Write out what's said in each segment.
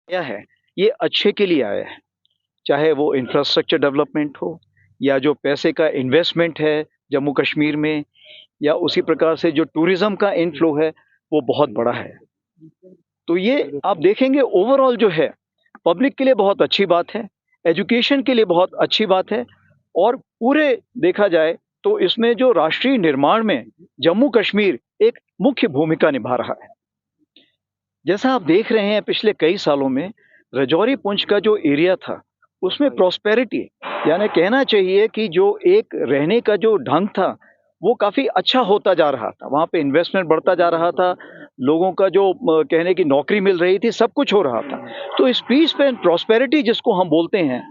आया है, ये अच्छे के लिए आया है। चाहे वो इंफ्रास्ट्रक्चर डेवलपमेंट हो या जो पैसे का इन्वेस्टमेंट है जम्मू कश्मीर में, या उसी प्रकार से जो टूरिज्म का इनफ्लो है वो बहुत बड़ा है। तो ये आप देखेंगे ओवरऑल जो है पब्लिक के लिए बहुत अच्छी बात है, एजुकेशन के लिए बहुत अच्छी बात है, और पूरे देखा जाए तो इसमें जो राष्ट्रीय निर्माण में जम्मू कश्मीर एक मुख्य भूमिका निभा रहा है। जैसा आप देख रहे हैं पिछले कई सालों में रजौरी पुंछ का जो एरिया था उसमें प्रॉस्पेरिटी, यानी कहना चाहिए कि जो एक रहने का जो ढंग था वो काफ़ी अच्छा होता जा रहा था। वहाँ पे इन्वेस्टमेंट बढ़ता जा रहा था, लोगों का जो कहने की नौकरी मिल रही थी, सब कुछ हो रहा था। तो इस पीस एंड प्रॉस्पेरिटी जिसको हम बोलते हैं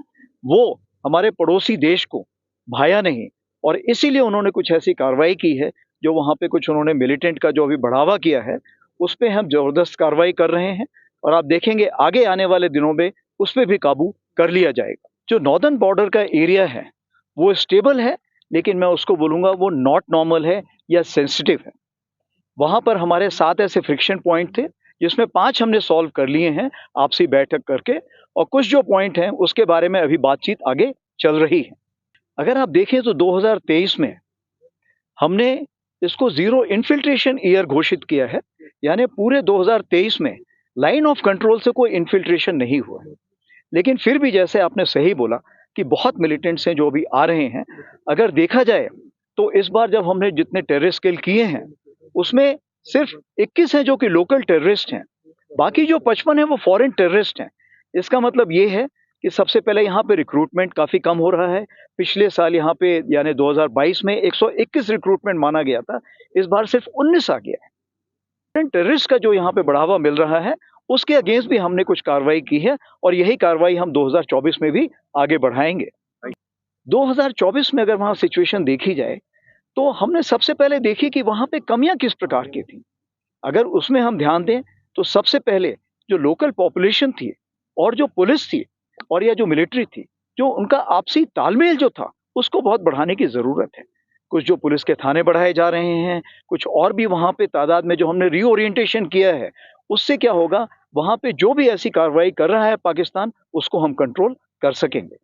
वो हमारे पड़ोसी देश को भाया नहीं, और इसीलिए उन्होंने कुछ ऐसी कार्रवाई की है जो वहाँ पे कुछ उन्होंने मिलिटेंट का जो अभी बढ़ावा किया है उस पे हम ज़बरदस्त कार्रवाई कर रहे हैं, और आप देखेंगे आगे आने वाले दिनों में उस पे भी काबू कर लिया जाएगा। जो नॉर्दर्न बॉर्डर का एरिया है वो स्टेबल है, लेकिन मैं उसको बोलूँगा वो नॉट नॉर्मल है या सेंसिटिव है। वहाँ पर हमारे 7 ऐसे फ्रिक्शन पॉइंट थे जिसमें 5 हमने सॉल्व कर लिए हैं आपसी बैठक करके, और कुछ जो पॉइंट हैं उसके बारे में अभी बातचीत आगे चल रही है। अगर आप देखें तो 2023 में हमने इसको ज़ीरो इन्फिल्ट्रेशन ईयर घोषित किया है, यानी पूरे 2023 में लाइन ऑफ कंट्रोल से कोई इन्फिल्ट्रेशन नहीं हुआ है। लेकिन फिर भी जैसे आपने सही बोला कि बहुत मिलिटेंट्स हैं जो अभी आ रहे हैं। अगर देखा जाए तो इस बार जब हमने जितने टेररिस्ट किल किए हैं उसमें सिर्फ 21 हैं जो कि लोकल टेररिस्ट हैं, बाकी जो 55 हैं वो फॉरेन टेररिस्ट हैं। इसका मतलब ये है कि सबसे पहले यहाँ पे रिक्रूटमेंट काफ़ी कम हो रहा है। पिछले साल यहाँ पे यानी 2022 में 121 रिक्रूटमेंट माना गया था, इस बार सिर्फ 19 आ गया है। टेररिस्ट का जो यहाँ पे बढ़ावा मिल रहा है उसके अगेंस्ट भी हमने कुछ कार्रवाई की है, और यही कार्रवाई हम 2024 में भी आगे बढ़ाएंगे। 2024 में अगर वहाँ सिचुएशन देखी जाए तो हमने सबसे पहले देखी कि वहाँ पे कमियां किस प्रकार की थी। अगर उसमें हम ध्यान दें तो सबसे पहले जो लोकल पॉपुलेशन थी और जो पुलिस थी और या जो मिलिट्री थी, जो उनका आपसी तालमेल जो था उसको बहुत बढ़ाने की ज़रूरत है। कुछ जो पुलिस के थाने बढ़ाए जा रहे हैं, कुछ और भी वहाँ पे तादाद में जो हमने रीओरिएंटेशन किया है, उससे क्या होगा, वहाँ पे जो भी ऐसी कार्रवाई कर रहा है पाकिस्तान उसको हम कंट्रोल कर सकेंगे।